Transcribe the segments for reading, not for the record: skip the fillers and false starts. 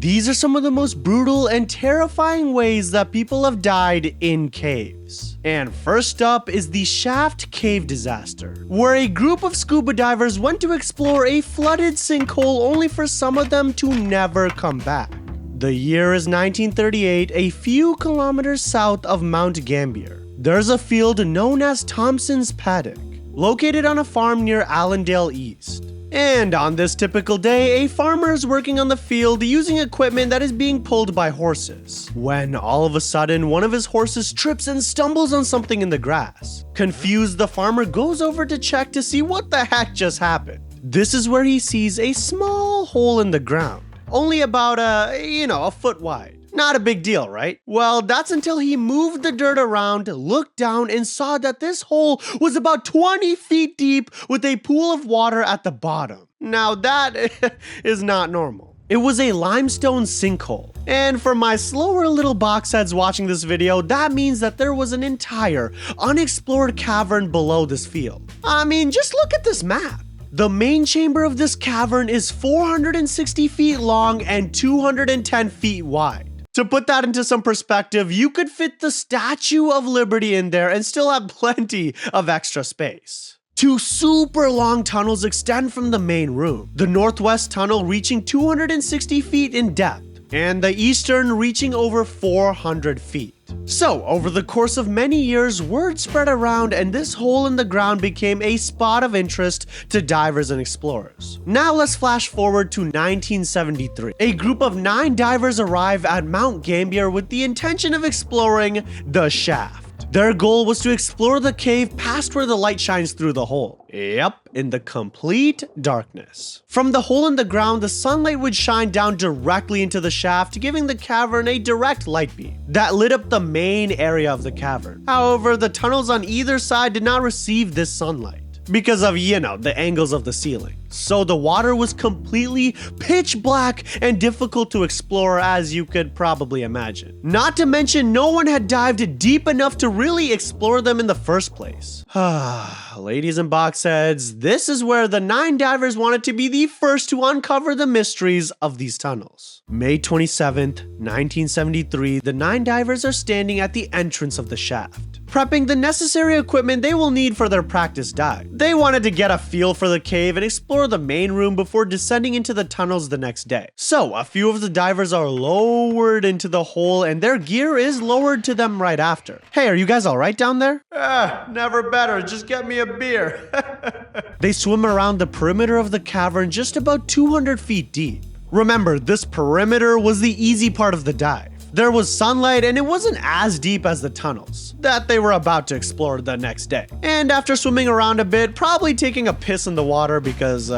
These are some of the most brutal and terrifying ways that people have died in caves. And first up is the Shaft Cave disaster, where a group of scuba divers went to explore a flooded sinkhole only for some of them to never come back. The year is 1938, a few kilometers south of Mount Gambier. There's a field known as Thompson's Paddock, located on a farm near Allendale East. And on this typical day, a farmer is working on the field using equipment that is being pulled by horses, when all of a sudden one of his horses trips and stumbles on something in the grass. Confused, the farmer goes over to check to see what the heck just happened. This is where he sees a small hole in the ground, only about a foot wide. Not a big deal, right? Well, that's until he moved the dirt around, looked down, and saw that this hole was about 20 feet deep with a pool of water at the bottom. Now that is not normal. It was a limestone sinkhole. And for my slower little box heads watching this video, that means that there was an entire unexplored cavern below this field. I mean, just look at this map. The main chamber of this cavern is 460 feet long and 210 feet wide. To put that into some perspective, you could fit the Statue of Liberty in there and still have plenty of extra space. Two super long tunnels extend from the main room, the northwest tunnel reaching 260 feet in depth, and the eastern reaching over 400 feet. So, over the course of many years, word spread around and this hole in the ground became a spot of interest to divers and explorers. Now let's flash forward to 1973. A group of 9 divers arrive at Mount Gambier with the intention of exploring the shaft. Their goal was to explore the cave past where the light shines through the hole. Yep, in the complete darkness. From the hole in the ground, the sunlight would shine down directly into the shaft, giving the cavern a direct light beam that lit up the main area of the cavern. However, the tunnels on either side did not receive this sunlight because of, the angles of the ceiling. So the water was completely pitch black and difficult to explore, as you could probably imagine. Not to mention, no one had dived deep enough to really explore them in the first place. Ladies and box heads, this is where the 9 divers wanted to be the first to uncover the mysteries of these tunnels. May 27th, 1973, the 9 divers are standing at the entrance of the shaft, prepping the necessary equipment they will need for their practice dive. They wanted to get a feel for the cave and explore the main room before descending into the tunnels the next day. So a few of the divers are lowered into the hole and their gear is lowered to them right after. Hey, are you guys alright down there? Never better, just get me a beer. They swim around the perimeter of the cavern just about 200 feet deep. Remember, this perimeter was the easy part of the dive. There was sunlight and it wasn't as deep as the tunnels that they were about to explore the next day. And after swimming around a bit, probably taking a piss in the water because,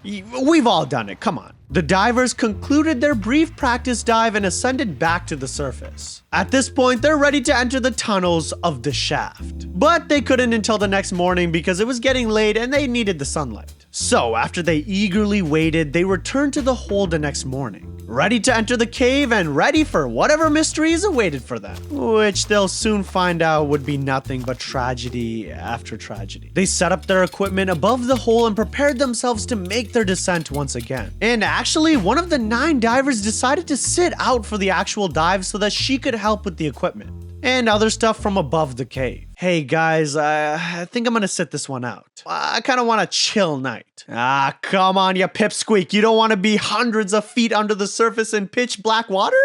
we've all done it, come on. The divers concluded their brief practice dive and ascended back to the surface. At this point, they're ready to enter the tunnels of the shaft. But they couldn't until the next morning because it was getting late and they needed the sunlight. So after they eagerly waited, they returned to the hole the next morning, ready to enter the cave and ready for whatever mysteries awaited for them, which they'll soon find out would be nothing but tragedy after tragedy. They set up their equipment above the hole and prepared themselves to make their descent once again. And actually, one of the 9 divers decided to sit out for the actual dive so that she could help with the equipment and other stuff from above the cave. Hey guys, I think I'm gonna sit this one out. I kind of want a chill night. Come on, you pipsqueak. You don't want to be hundreds of feet under the surface in pitch black water?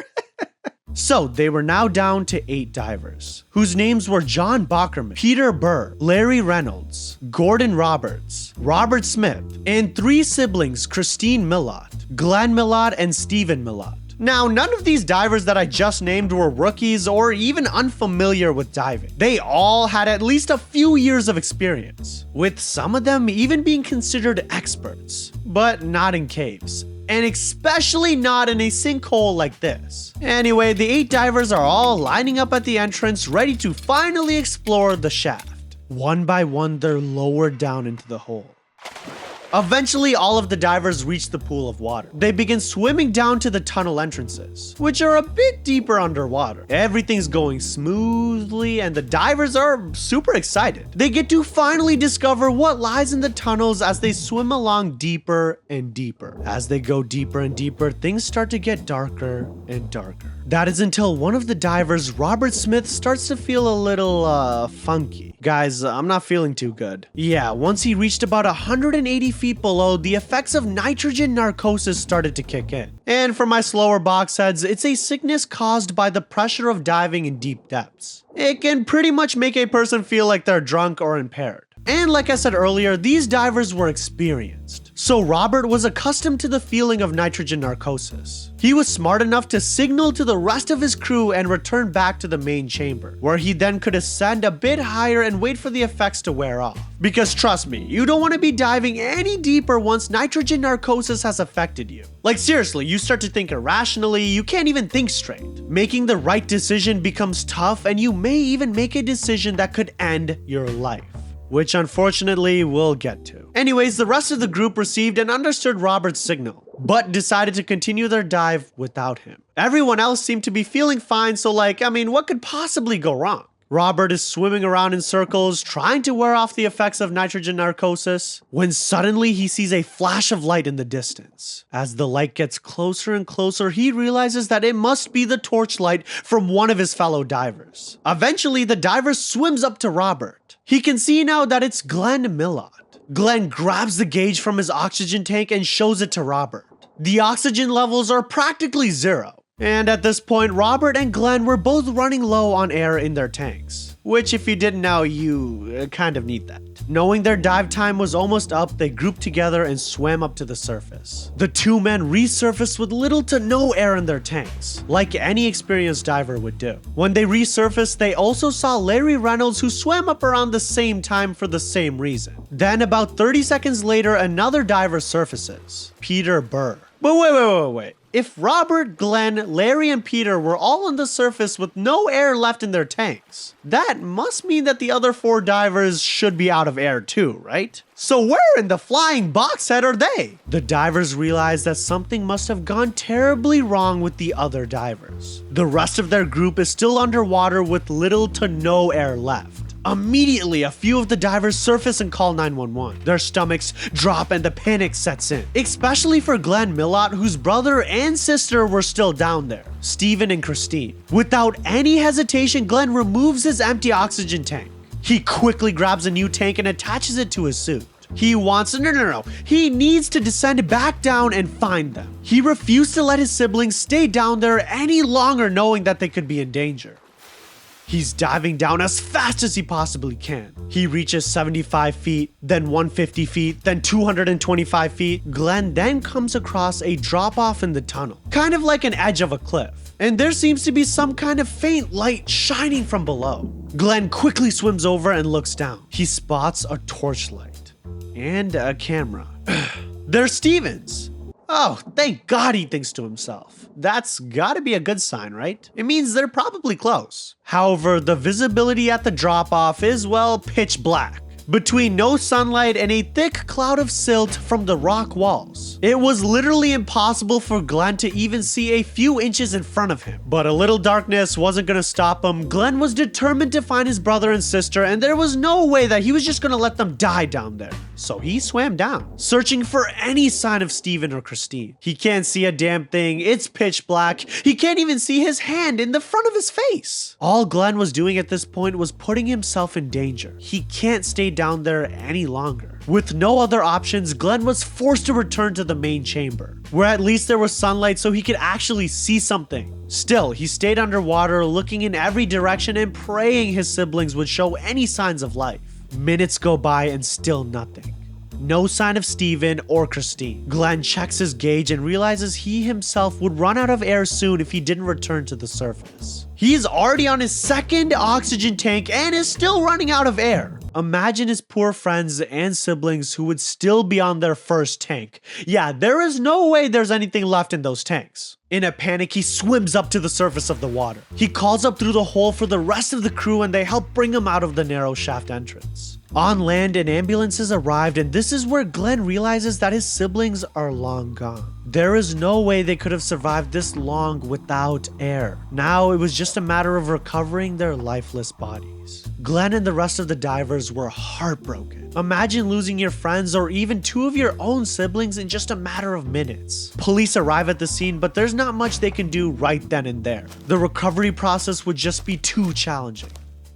So they were now down to 8 divers, whose names were John Bockerman, Peter Burr, Larry Reynolds, Gordon Roberts, Robert Smith, and 3 siblings, Christine Millot, Glenn Millot, and Stephen Millot. Now, none of these divers that I just named were rookies or even unfamiliar with diving. They all had at least a few years of experience, with some of them even being considered experts, but not in caves. And especially not in a sinkhole like this. Anyway, the 8 divers are all lining up at the entrance, ready to finally explore the shaft. One by one, they're lowered down into the hole. Eventually, all of the divers reach the pool of water. They begin swimming down to the tunnel entrances, which are a bit deeper underwater. Everything's going smoothly and the divers are super excited. They get to finally discover what lies in the tunnels as they swim along deeper and deeper. As they go deeper and deeper, things start to get darker and darker. That is until one of the divers, Robert Smith, starts to feel a little, funky. Guys, I'm not feeling too good. Yeah, once he reached about 180 feet below, the effects of nitrogen narcosis started to kick in. And for my slower box heads, it's a sickness caused by the pressure of diving in deep depths. It can pretty much make a person feel like they're drunk or impaired. And like I said earlier, these divers were experienced. So Robert was accustomed to the feeling of nitrogen narcosis. He was smart enough to signal to the rest of his crew and return back to the main chamber, where he then could ascend a bit higher and wait for the effects to wear off. Because trust me, you don't want to be diving any deeper once nitrogen narcosis has affected you. Like seriously, you start to think irrationally, you can't even think straight. Making the right decision becomes tough and you may even make a decision that could end your life, which unfortunately we'll get to. Anyways, the rest of the group received and understood Robert's signal, but decided to continue their dive without him. Everyone else seemed to be feeling fine, so what could possibly go wrong? Robert is swimming around in circles, trying to wear off the effects of nitrogen narcosis, when suddenly he sees a flash of light in the distance. As the light gets closer and closer, he realizes that it must be the torchlight from one of his fellow divers. Eventually, the diver swims up to Robert. He can see now that it's Glenn Millot. Glenn grabs the gauge from his oxygen tank and shows it to Robert. The oxygen levels are practically zero. And at this point, Robert and Glenn were both running low on air in their tanks, which if you didn't know, you kind of need that. Knowing their dive time was almost up, they grouped together and swam up to the surface. The two men resurfaced with little to no air in their tanks, like any experienced diver would do. When they resurfaced, they also saw Larry Reynolds, who swam up around the same time for the same reason. Then about 30 seconds later, another diver surfaces, Peter Burr. But wait. If Robert, Glenn, Larry, and Peter were all on the surface with no air left in their tanks, that must mean that the other 4 divers should be out of air too, right? So where in the flying box head are they? The divers realize that something must have gone terribly wrong with the other divers. The rest of their group is still underwater with little to no air left. Immediately, a few of the divers surface and call 911. Their stomachs drop and the panic sets in, especially for Glenn Millot, whose brother and sister were still down there, Stephen and Christine. Without any hesitation, Glenn removes his empty oxygen tank. He quickly grabs a new tank and attaches it to his suit. He wants He needs to descend back down and find them. He refused to let his siblings stay down there any longer, knowing that they could be in danger. He's diving down as fast as he possibly can. He reaches 75 feet, then 150 feet, then 225 feet. Glenn then comes across a drop-off in the tunnel, kind of like an edge of a cliff. And there seems to be some kind of faint light shining from below. Glenn quickly swims over and looks down. He spots a torchlight and a camera. They're Steven's. Oh, thank God, he thinks to himself. That's gotta be a good sign, right? It means they're probably close. However, the visibility at the drop-off is, well, pitch black, between no sunlight and a thick cloud of silt from the rock walls. It was literally impossible for Glenn to even see a few inches in front of him. But a little darkness wasn't gonna stop him. Glenn was determined to find his brother and sister, and there was no way that he was just gonna let them die down there. So he swam down, searching for any sign of Stephen or Christine. He can't see a damn thing. It's pitch black. He can't even see his hand in the front of his face. All Glenn was doing at this point was putting himself in danger. He can't stay down there any longer. With no other options, Glenn was forced to return to the main chamber, where at least there was sunlight so he could actually see something. Still, he stayed underwater, looking in every direction and praying his siblings would show any signs of life. Minutes go by and still nothing. No sign of Stephen or Christine. Glenn checks his gauge and realizes he himself would run out of air soon if he didn't return to the surface. He is already on his second oxygen tank and is still running out of air. Imagine his poor friends and siblings who would still be on their first tank. Yeah, there is no way there's anything left in those tanks. In a panic, he swims up to the surface of the water. He calls up through the hole for the rest of the crew and they help bring him out of the narrow shaft entrance. On land, an ambulances arrived, and this is where Glenn realizes that his siblings are long gone. There is no way they could have survived this long without air. Now it was just a matter of recovering their lifeless bodies. Glenn and the rest of the divers were heartbroken. Imagine losing your friends or even two of your own siblings in just a matter of minutes. Police arrive at the scene, but there's not much they can do right then and there. The recovery process would just be too challenging.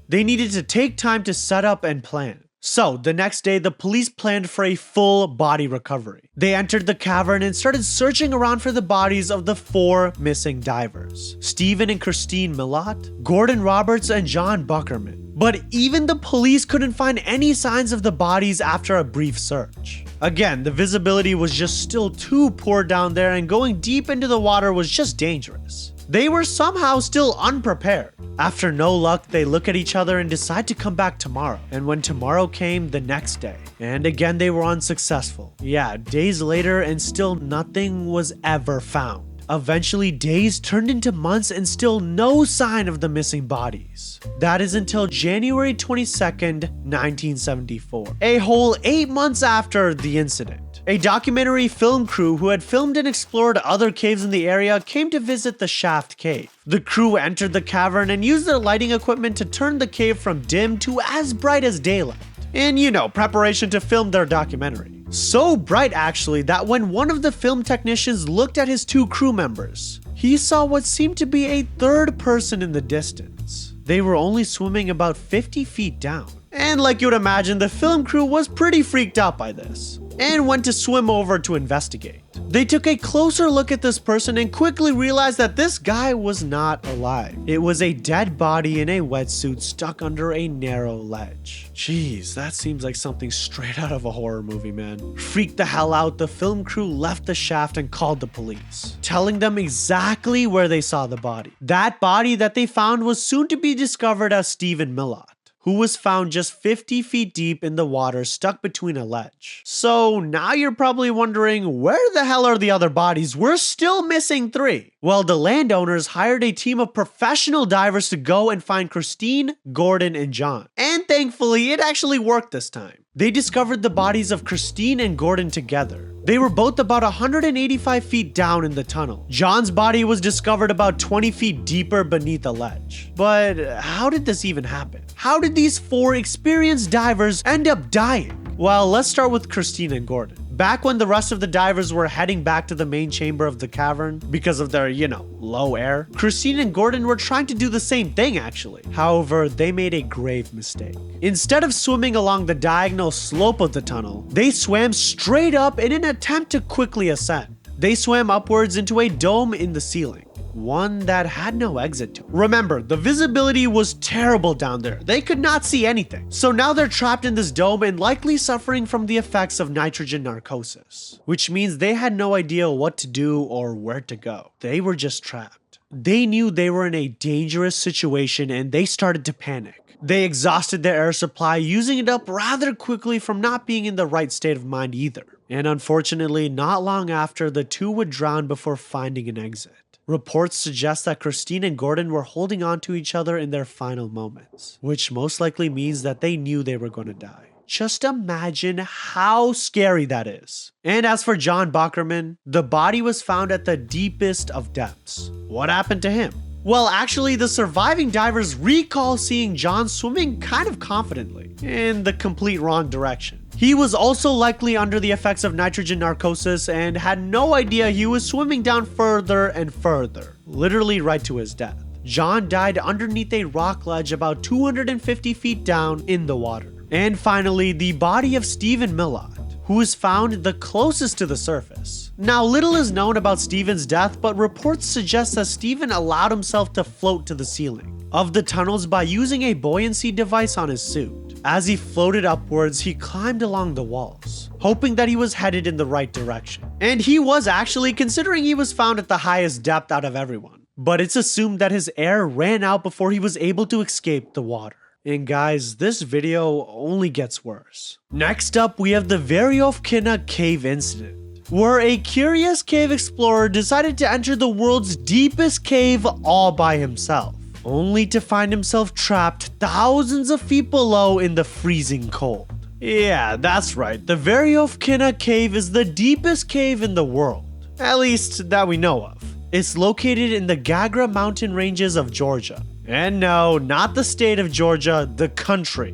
They needed to take time to set up and plan. So, the next day, the police planned for a full body recovery. They entered the cavern and started searching around for the bodies of the 4 missing divers: Stephen and Christine Millot, Gordon Roberts, and John Buckerman. But even the police couldn't find any signs of the bodies after a brief search. Again, the visibility was just still too poor down there, and going deep into the water was just dangerous. They were somehow still unprepared. After no luck, they look at each other and decide to come back tomorrow. And when tomorrow came, the next day. And again, they were unsuccessful. Yeah, days later, and still nothing was ever found. Eventually, days turned into months and still no sign of the missing bodies. That is until January 22nd, 1974, a whole 8 months after the incident. A documentary film crew who had filmed and explored other caves in the area came to visit the Shaft Cave. The crew entered the cavern and used their lighting equipment to turn the cave from dim to as bright as daylight. In, preparation to film their documentary. So bright actually that when one of the film technicians looked at his 2 crew members, he saw what seemed to be a third person in the distance. They were only swimming about 50 feet down. And like you'd imagine, the film crew was pretty freaked out by this and went to swim over to investigate. They took a closer look at this person and quickly realized that this guy was not alive. It was a dead body in a wetsuit stuck under a narrow ledge. Jeez, that seems like something straight out of a horror movie, man. Freaked the hell out, the film crew left the shaft and called the police, telling them exactly where they saw the body. That body that they found was soon to be discovered as Stephen Millot, who was found just 50 feet deep in the water stuck between a ledge. So now you're probably wondering, where the hell are the other bodies? We're still missing 3. Well, the landowners hired a team of professional divers to go and find Christine, Gordon, and John. And thankfully, it actually worked this time. They discovered the bodies of Christine and Gordon together. They were both about 185 feet down in the tunnel. John's body was discovered about 20 feet deeper beneath a ledge. But how did this even happen? How did these 4 experienced divers end up dying? Well, let's start with Christine and Gordon. Back when the rest of the divers were heading back to the main chamber of the cavern because of their, low air, Christine and Gordon were trying to do the same thing actually. However, they made a grave mistake. Instead of swimming along the diagonal slope of the tunnel, they swam straight up in an attempt to quickly ascend. They swam upwards into a dome in the ceiling, one that had no exit to it. Remember, the visibility was terrible down there. They could not see anything. So now they're trapped in this dome and likely suffering from the effects of nitrogen narcosis, which means they had no idea what to do or where to go. They were just trapped. They knew they were in a dangerous situation and they started to panic. They exhausted their air supply, using it up rather quickly from not being in the right state of mind either. And unfortunately, not long after, the 2 would drown before finding an exit. Reports suggest that Christine and Gordon were holding on to each other in their final moments, which most likely means that they knew they were going to die. Just imagine how scary that is. And as for John Buckerman, the body was found at the deepest of depths. What happened to him? Well, actually, the surviving divers recall seeing John swimming kind of confidently in the complete wrong direction. He was also likely under the effects of nitrogen narcosis and had no idea he was swimming down further and further, literally right to his death. John died underneath a rock ledge about 250 feet down in the water. And finally, the body of Stephen Millot, who is found the closest to the surface. Now, little is known about Stephen's death, but reports suggest that Stephen allowed himself to float to the ceiling of the tunnels by using a buoyancy device on his suit. As he floated upwards, he climbed along the walls, hoping that he was headed in the right direction. And he was actually, considering he was found at the highest depth out of everyone. But it's assumed that his air ran out before he was able to escape the water. And guys, this video only gets worse. Next up, we have the Veriofkina Cave incident, where a curious cave explorer decided to enter the world's deepest cave all by himself. only to find himself trapped thousands of feet below in the freezing cold. Yeah, that's right, the Veryovkina cave is the deepest cave in the world, at least that we know of. It's located in the Gagra mountain ranges of Georgia. And no, not the state of Georgia, the country.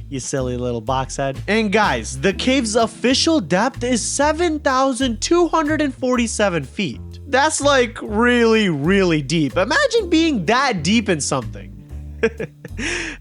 You silly little boxhead. And guys, the cave's official depth is 7,247 feet. That's like really, really deep. Imagine being that deep in something.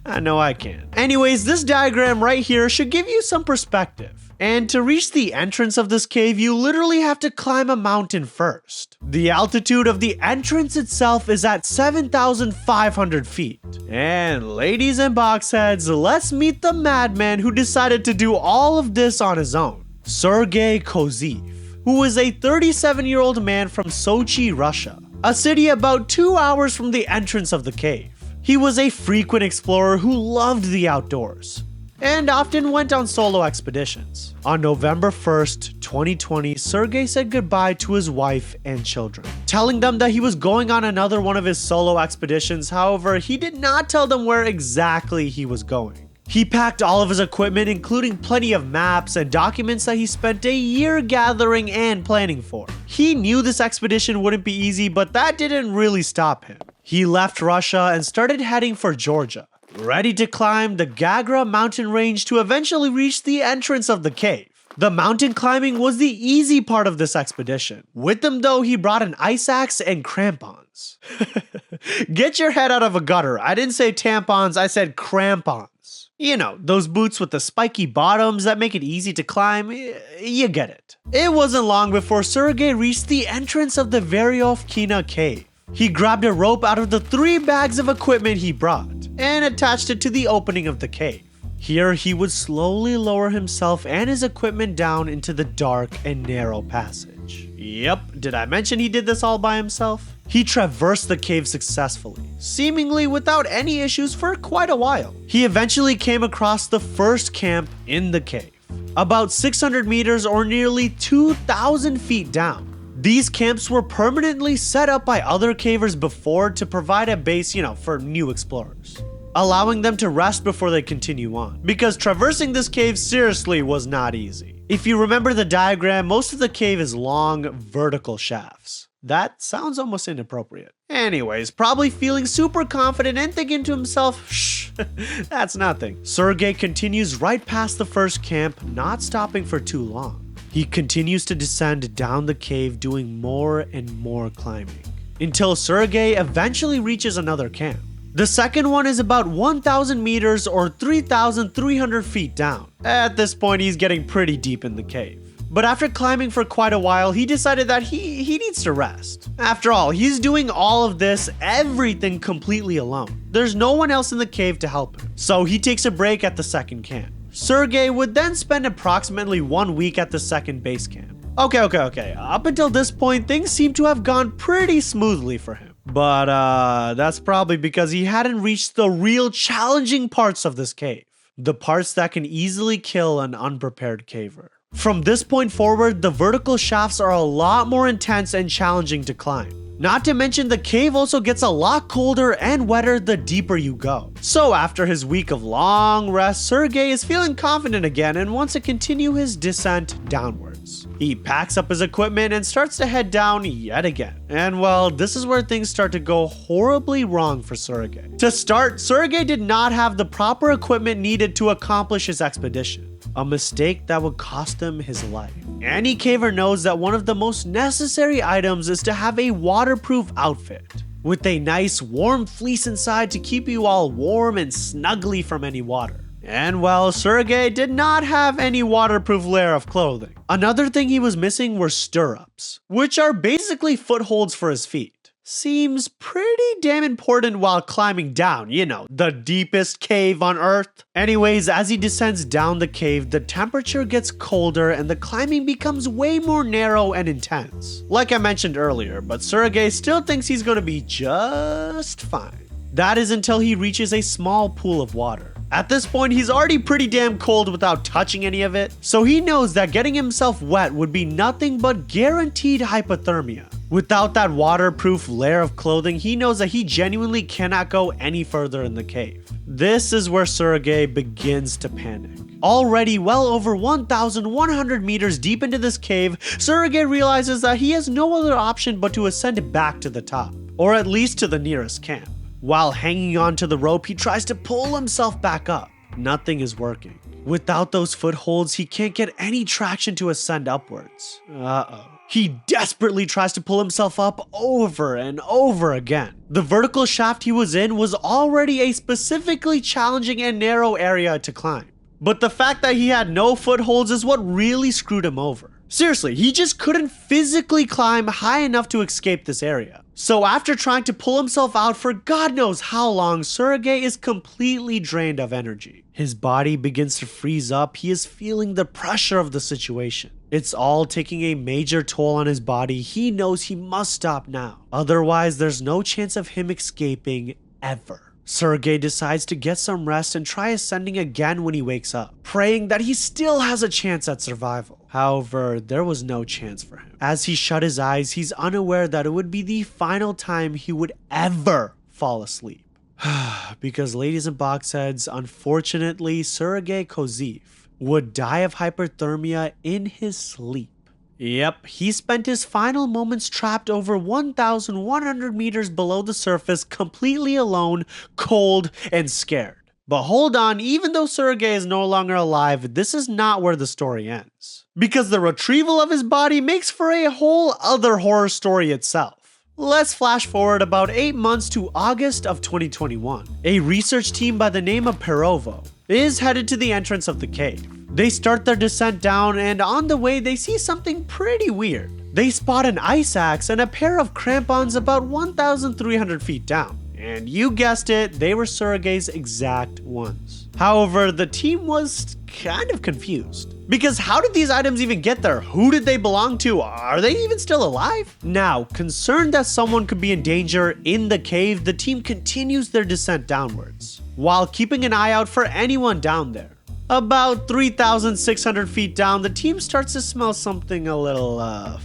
I know I can. Anyways, this diagram right here should give you some perspective. And to reach the entrance of this cave, you literally have to climb a mountain first. The altitude of the entrance itself is at 7,500 feet. And ladies and boxheads, let's meet the madman who decided to do all of this on his own. Sergei Kozev, who is a 37-year-old man from Sochi, Russia, a city about 2 hours from the entrance of the cave. He was a frequent explorer who loved the outdoors and often went on solo expeditions. On November 1st, 2020, Sergei said goodbye to his wife and children, telling them that he was going on another one of his solo expeditions. However, he did not tell them where exactly he was going. He packed all of his equipment, including plenty of maps and documents that he spent a year gathering and planning for. He knew this expedition wouldn't be easy, but that didn't really stop him. He left Russia and started heading for Georgia, ready to climb the Gagra mountain range to eventually reach the entrance of the cave. The mountain climbing was the easy part of this expedition. With him though, he brought an ice axe and crampons. Get your head out of a gutter. I didn't say tampons, I said crampons. You know, those boots with the spiky bottoms that make it easy to climb. You get it. It wasn't long before Sergei reached the entrance of the Veryovkina cave. He grabbed a rope out of the 3 bags of equipment he brought and attached it to the opening of the cave. Here, he would slowly lower himself and his equipment down into the dark and narrow passage. Yep, did I mention he did this all by himself? He traversed the cave successfully, seemingly without any issues for quite a while. He eventually came across the first camp in the cave, about 600 meters or nearly 2,000 feet down. These camps were permanently set up by other cavers before to provide a base, for new explorers, allowing them to rest before they continue on, because traversing this cave seriously was not easy. If you remember the diagram, most of the cave is long, vertical shafts. That sounds almost inappropriate. Anyways, probably feeling super confident and thinking to himself, shh, that's nothing. Sergei continues right past the first camp, not stopping for too long. He continues to descend down the cave, doing more and more climbing, until Sergei eventually reaches another camp. The second one is about 1,000 meters or 3,300 feet down. At this point, he's getting pretty deep in the cave. But after climbing for quite a while, he decided that he needs to rest. After all, he's doing all of this, everything completely alone. There's no one else in the cave to help him. So he takes a break at the second camp. Sergei would then spend approximately 1 week at the second base camp. Okay. Up until this point, things seem to have gone pretty smoothly for him. But that's probably because he hadn't reached the real challenging parts of this cave. The parts that can easily kill an unprepared caver. From this point forward, the vertical shafts are a lot more intense and challenging to climb. Not to mention, the cave also gets a lot colder and wetter the deeper you go. So after his week of long rest, Sergei is feeling confident again and wants to continue his descent downwards. He packs up his equipment and starts to head down yet again. And well, this is where things start to go horribly wrong for Sergei. To start, Sergei did not have the proper equipment needed to accomplish his expedition. A mistake that would cost him his life. Any caver knows that one of the most necessary items is to have a waterproof outfit, with a nice warm fleece inside to keep you all warm and snuggly from any water. And well, Sergei did not have any waterproof layer of clothing. Another thing he was missing were stirrups, which are basically footholds for his feet. Seems pretty damn important while climbing down, the deepest cave on Earth. Anyways, as he descends down the cave, the temperature gets colder and the climbing becomes way more narrow and intense. Like I mentioned earlier, but Sergei still thinks he's gonna be just fine. That is until he reaches a small pool of water. At this point, he's already pretty damn cold without touching any of it, so he knows that getting himself wet would be nothing but guaranteed hypothermia. Without that waterproof layer of clothing, he knows that he genuinely cannot go any further in the cave. This is where Tsurage begins to panic. Already well over 1,100 meters deep into this cave, Tsurage realizes that he has no other option but to ascend back to the top, or at least to the nearest camp. While hanging onto the rope, he tries to pull himself back up. Nothing is working. Without those footholds, he can't get any traction to ascend upwards. He desperately tries to pull himself up over and over again. The vertical shaft he was in was already a specifically challenging and narrow area to climb. But the fact that he had no footholds is what really screwed him over. Seriously, he just couldn't physically climb high enough to escape this area. So after trying to pull himself out for God knows how long, Tsurage is completely drained of energy. His body begins to freeze up. He is feeling the pressure of the situation. It's all taking a major toll on his body. He knows he must stop now. Otherwise, there's no chance of him escaping ever. Tsurage decides to get some rest and try ascending again when he wakes up, praying that he still has a chance at survival. However, there was no chance for him. As he shut his eyes, he's unaware that it would be the final time he would ever fall asleep. Because ladies and boxheads, unfortunately, Tsurage Kozif would die of hyperthermia in his sleep. Yep, he spent his final moments trapped over 1,100 meters below the surface, completely alone, cold, and scared. But hold on, even though Tsurage is no longer alive, this is not where the story ends. Because the retrieval of his body makes for a whole other horror story itself. Let's flash forward about 8 months to August of 2021. A research team by the name of Perovo is headed to the entrance of the cave. They start their descent down, and on the way they see something pretty weird. They spot an ice axe and a pair of crampons about 1,300 feet down. And you guessed it, they were Tsurage's exact ones. However, the team was kind of confused. Because how did these items even get there? Who did they belong to? Are they even still alive? Now, concerned that someone could be in danger in the cave, the team continues their descent downwards, while keeping an eye out for anyone down there. About 3,600 feet down, the team starts to smell something a little,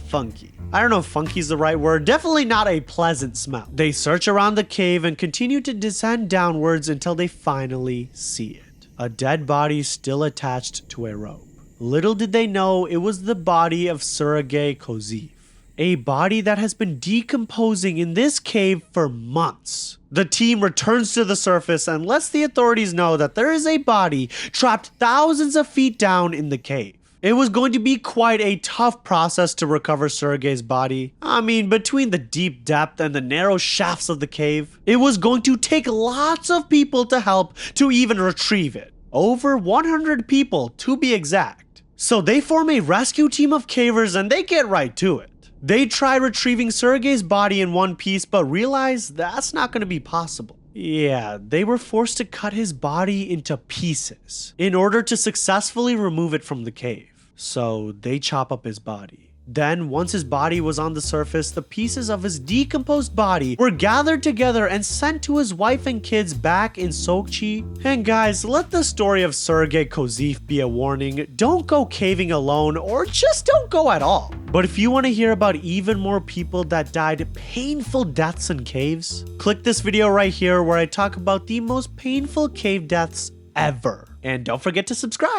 funky. I don't know if funky is the right word, definitely not a pleasant smell. They search around the cave and continue to descend downwards until they finally see it. A dead body still attached to a rope. Little did they know it was the body of Tsurage Kozif. A body that has been decomposing in this cave for months. The team returns to the surface and lets the authorities know that there is a body trapped thousands of feet down in the cave. It was going to be quite a tough process to recover Tsurage's body. I mean, between the deep depth and the narrow shafts of the cave, it was going to take lots of people to help to even retrieve it. Over 100 people to be exact. So they form a rescue team of cavers and they get right to it. They try retrieving Tsurage's body in one piece, but realize that's not going to be possible. Yeah, they were forced to cut his body into pieces in order to successfully remove it from the cave. So they chop up his body. Then, once his body was on the surface, the pieces of his decomposed body were gathered together and sent to his wife and kids back in Sokchi. And guys, let the story of Tsurage Kozif be a warning. Don't go caving alone, or just don't go at all. But if you want to hear about even more people that died painful deaths in caves, click this video right here where I talk about the most painful cave deaths ever. And don't forget to subscribe.